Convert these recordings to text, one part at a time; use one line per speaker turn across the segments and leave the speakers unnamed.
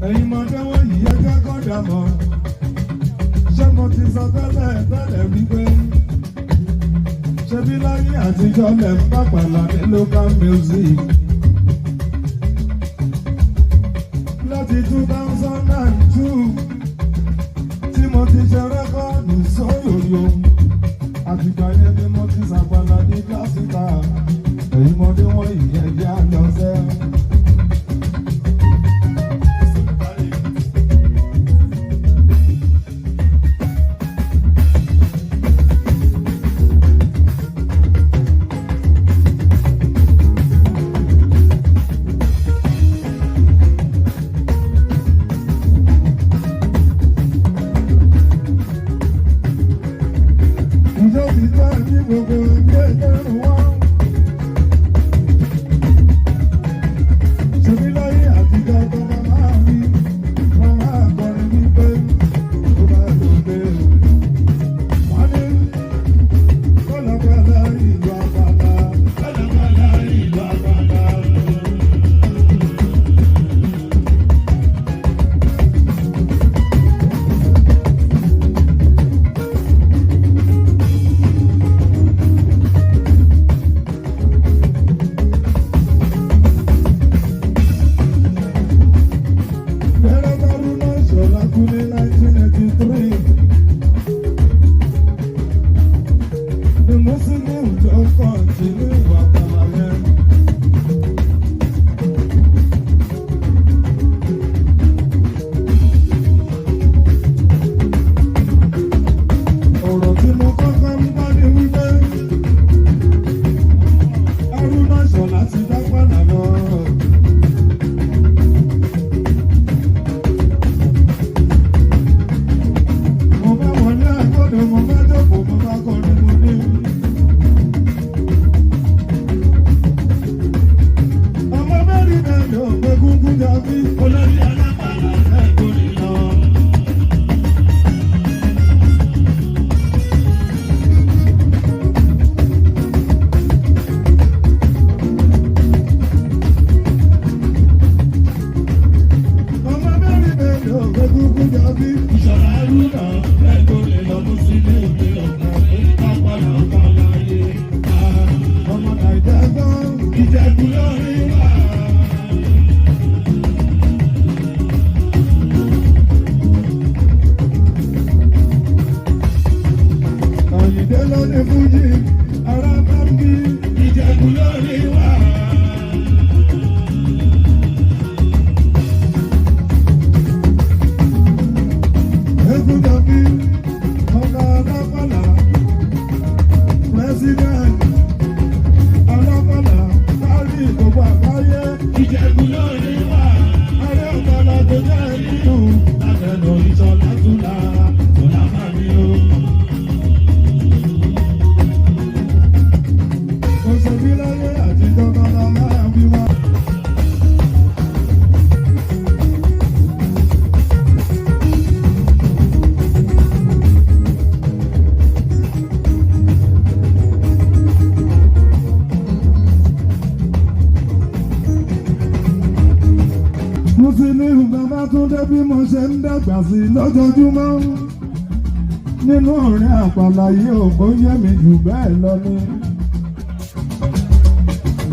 ẹ̀yin máa dáwọ́ yìí ẹjẹ́ kọ́dà mọ́ ṣé mo ti sọ tẹ́lẹ̀ tẹ́lẹ̀ wípé ṣebí láyé àtijọ́ lẹ̀ ń bá pàlà ní local music láti 2002 tí mo ti ṣe rẹ́kọ́ọ̀dù sóyòyò àtìgbà yẹn ni mo ti ṣàpàlà ní kílásìkà ẹ̀yin mọ́dé wọ́n yìí ẹjẹ́ àjọṣẹ́.
Bí mo ṣe ń dàgbà sí lójoojúmọ́ nínú ọ̀rẹ́ àpàlà yìí ògbó yẹ mi jù bẹ́ẹ̀ lọ ní.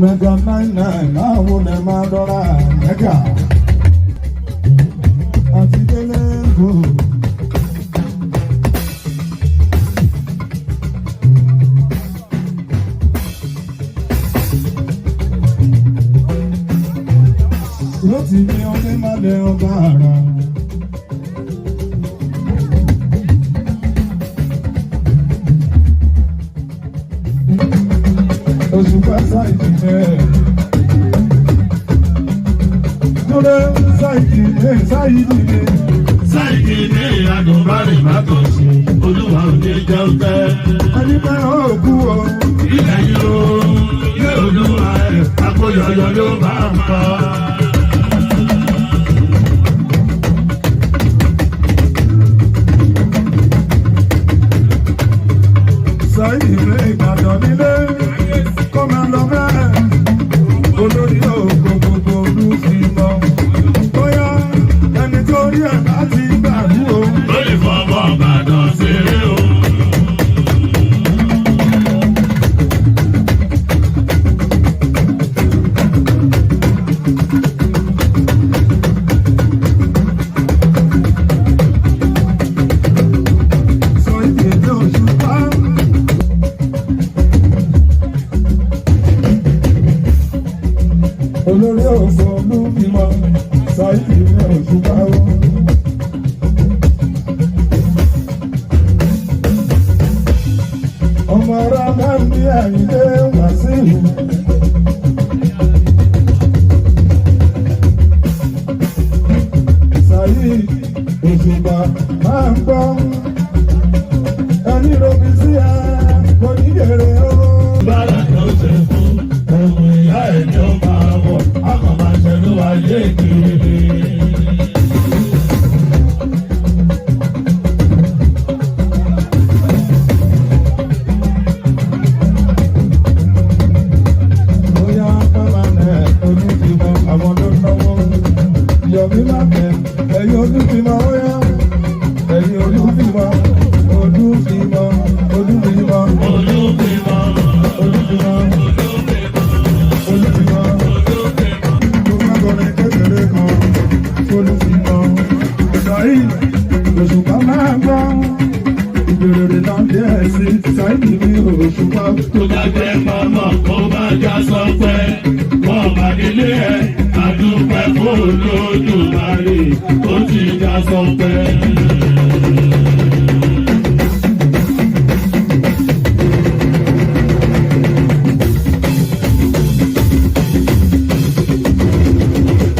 Mega 99 láwo lè máa lọ́ra mẹ́gà àti délé gbò. Yóò ti ní ọdún má lẹ ọba ara. Oṣù pásá ìdílé. Túndé sáìdìlé sáìdìlé.
Sáìdìlé àdùnbárè má tó sí, olúwa ò ní jẹ́ ọ̀tẹ́.
Ẹni pẹ́ òkú o.
Ilẹ̀ yìí o, ilé olúwa ẹ̀, àpòyọ̀yọ̀ ló máa ń pa.
Sáìdìlé Ìbàdàn nílé, kó máa lọ bẹ́ẹ̀. Olórí ògbó gbogbo olú fi mọ́. Bóyá sáìdì ní Òṣùpá o. Ọmọ ara máa ń bí Àyìndé Wàsíù. Saheed Òṣùpá máa ń gbọ́. Ẹni robi sí ẹ kò ní jèrè o.
Bára ló ṣe fún ohun ìyá ẹ̀ ní ó máa wọ̀, a kàn máa ṣẹlú ayé kiri.
Bóyá permanent Olúfimọ àwọn ló náwó. Yọ̀mí má bẹ̀ ẹ̀yin Olúfimọ óyá. Ẹ̀yin Olúfimọ, Olúfimọ, Olúfimọ,
Olúfimọ,
Olúfimọ, Olúfimọ. Mo fẹ́ kọrin kékeré kan Olúfimọ. Saheed Òṣùpá máa gbọ́. Ìbéèrè náà díẹ̀ sí Saheed ní Òṣùpá.
tó bá jẹ́ mọ́mọ́ kó bá já sọ́pẹ́, wọ́n bá nílé ẹ̀ àdúpẹ́ fún Olódùmarè ó ti já sọ́pẹ́.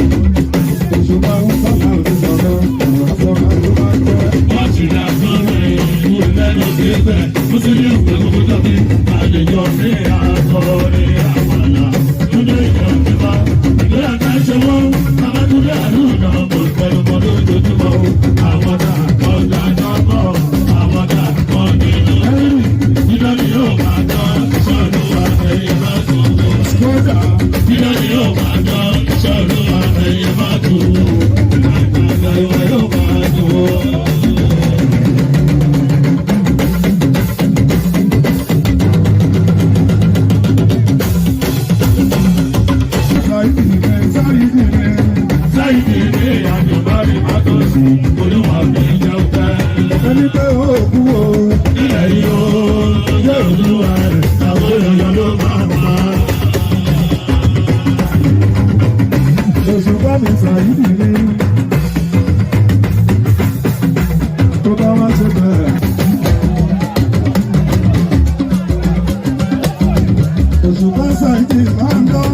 Òṣùpá ń sábà ń sọ̀rọ̀, ọ̀rọ̀ sọ̀rọ̀ ló máa ń jẹ́.
Wọ́n ti dá sọ́pẹ́ ìwé lẹ́nu síbẹ̀, ó sì ní ìwé gbogbo tọ́bí àjẹjọ́ sí àkọọ́lẹ̀ àwàlà. Túndé ìjọba ìgbé àká ṣe wọ́n, Babátúndé àlùdà kò tẹnumọ́ lójoojúmọ́ o. Àwọn dà ọjà jọ́bọ̀, àwọn dà kan nínú ẹ̀rù. Dídá ni yóò máa dán, sọ́ọ̀lù àfẹ́yẹ bá tún wò.
Kódà
Dídá ni yóò máa dán, sọ́ọ̀lù àfẹ́yẹ bá tún wò. Àgbàgbà ìwà yóò máa dùn wò.
Saheed ní Saheed ní.
Sáyidì ní àjọ̀bárí Mátòsí, olúwa mi jẹ́ òkè.
Ẹni pé ó kú o.
Ilẹ̀ yìí ó yẹ olúwa rẹ̀, àwọn èèyàn ló máa ma.
Òṣùpá mi Saheed ní. Tó bá wá ṣe bẹ́ẹ̀. Òṣùpá Saheed máa ń lọ.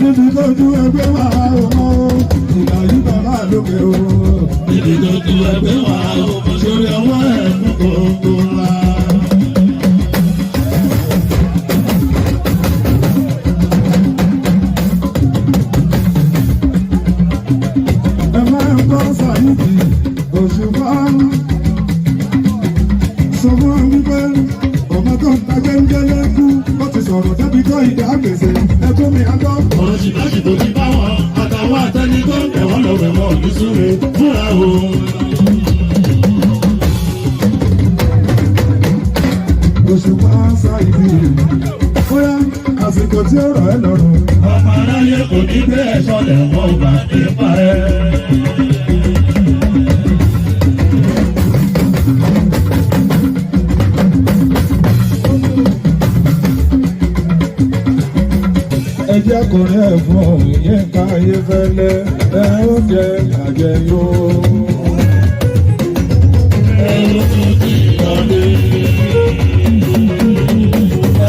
Níbi tójú ẹgbẹ́ wà ó mọ́ o. Ìgbà yìí bàbá lókè o.
Níbi tó tu ẹgbẹ́ wa, ó sórí ọwọ́ ẹ̀ fún gbogbo wa.
Ẹ máa ń gbọ́ Saheed Òṣùpá. Sọ fún wa wípé ọmọ tó ń ta gẹ́gẹ́ kú. Ó ti sọ̀rọ̀ débi tó ìdá gbèsè. Ẹkún mi á gbọ́.
Ọ̀rọ̀ ṣìbáṣì tó ti bá wọn, àtàwọn àtẹni tó ń tẹ̀wọ́n lọ rẹ̀ wọ́n ní súre fúnra o.
Òṣùpá Saheed. Bóyá àsìkò tí ó rọ̀ ẹ́ lọ́rùn.
Ọmọ aráyé kò ní gbé ẹ̀ṣọ́ lẹ̀ wọ́n gbà nípa ẹ̀.
Ẹjẹ́ kọrin ẹ̀ fún ọ̀hún yẹn ká ayé fẹ́lẹ́. Ẹ ó jẹ àjẹyó.
Ẹ̀rù tún ti lọlé.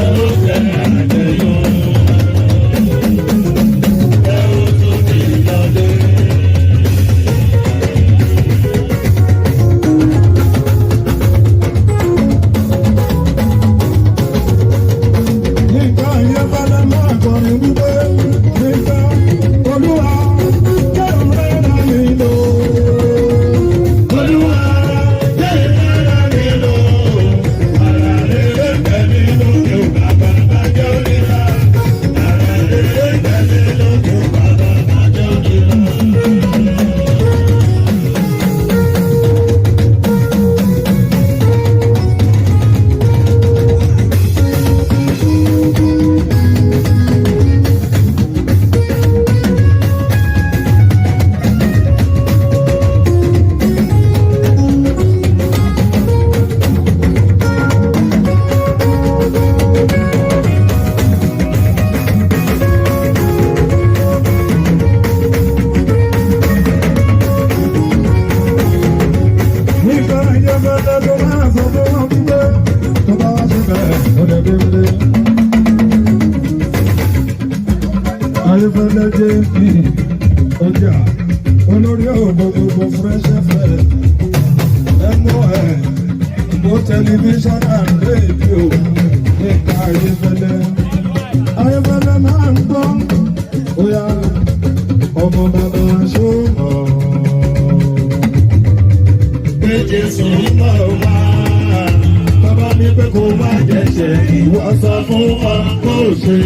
Ẹ̀rù jẹ́ àjẹyọ̀. Ẹ̀rù tún ti lọlé.
Yínká ayé fẹ́lẹ́ máa kọrin wípé Yínká Olúwa jẹ́ ọ̀rẹ́ náà nílò.
Olúwa jẹ́ ìdára nílò. Ara
Ayéfẹ́lẹ́ JP ọjà olórí ògbó gbogbo Fresh FM MON Mo tẹlifíṣàn and rédíò nípa Ayéfẹ́lẹ́. Ayéfẹ́lẹ́ máa ń gbọ́ bóyá ọmọ bàbá ṣó mọ̀.
Méje sùn mọ́ wá. Bàbá mi pé kó má jẹ̀ṣẹ̀ ìwọ sọ fún wa kó ṣe.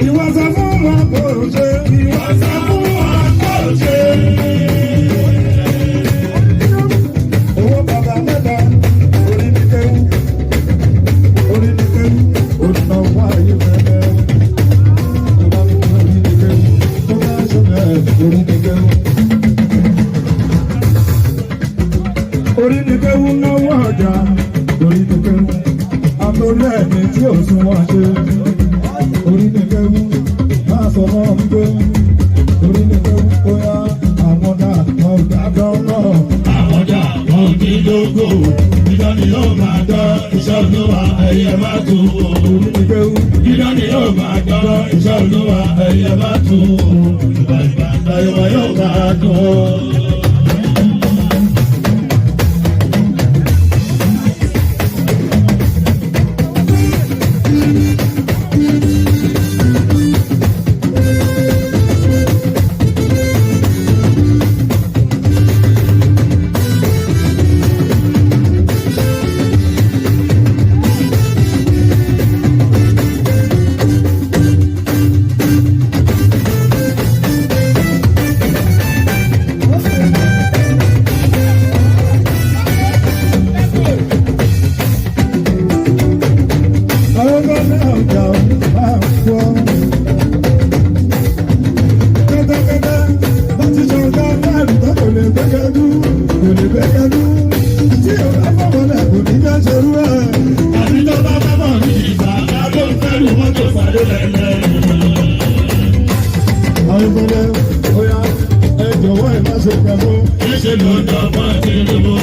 Ìwọ sọ fún wọn kò ṣe.
Ìwọ sọ fún wa kó ṣe.
Owó bàbá mẹ́ta orí ní kéwú. Orí ní kéwú. Olùnáwó Ayéfẹ́lẹ́. Bàbá mi kọ́ orí ní kéwú. Tó bá ṣọlẹ̀ orí ní kéwú. Orí ní kéwú náwó ọjà. Orí ní kéwú. Àtòrí ẹ̀mí tí ò sún wá ṣe. Orí ní kéwú. Máa sọ mọ́ ń gbé. Orí ní kéwú. Bóyá àwọn dà ọ̀gá dánwò.
Àwọn ọjà wọn ò ní lógo. Dídán ni yóò máa dán iṣẹ́ olúwa ẹ̀yẹ má tu o.
Orí ní kéwú.
Dídán ni yóò máa dán iṣẹ́ olúwa ẹ̀yẹ má tu o. Ìgbà ìgbà ìgbà yóò máa dùn o. Àbí tó bá bá bọ̀ ní ìgbà lábẹ́ òfẹ́rù mọ́tò sáré lẹ́lẹ́.
Ayéfẹ́lẹ́ bóyá ẹ jọ̀wọ́ ẹ má ṣe pẹ̀lú.
Ṣé ló ń dọ̀gbọ́n Tinubu?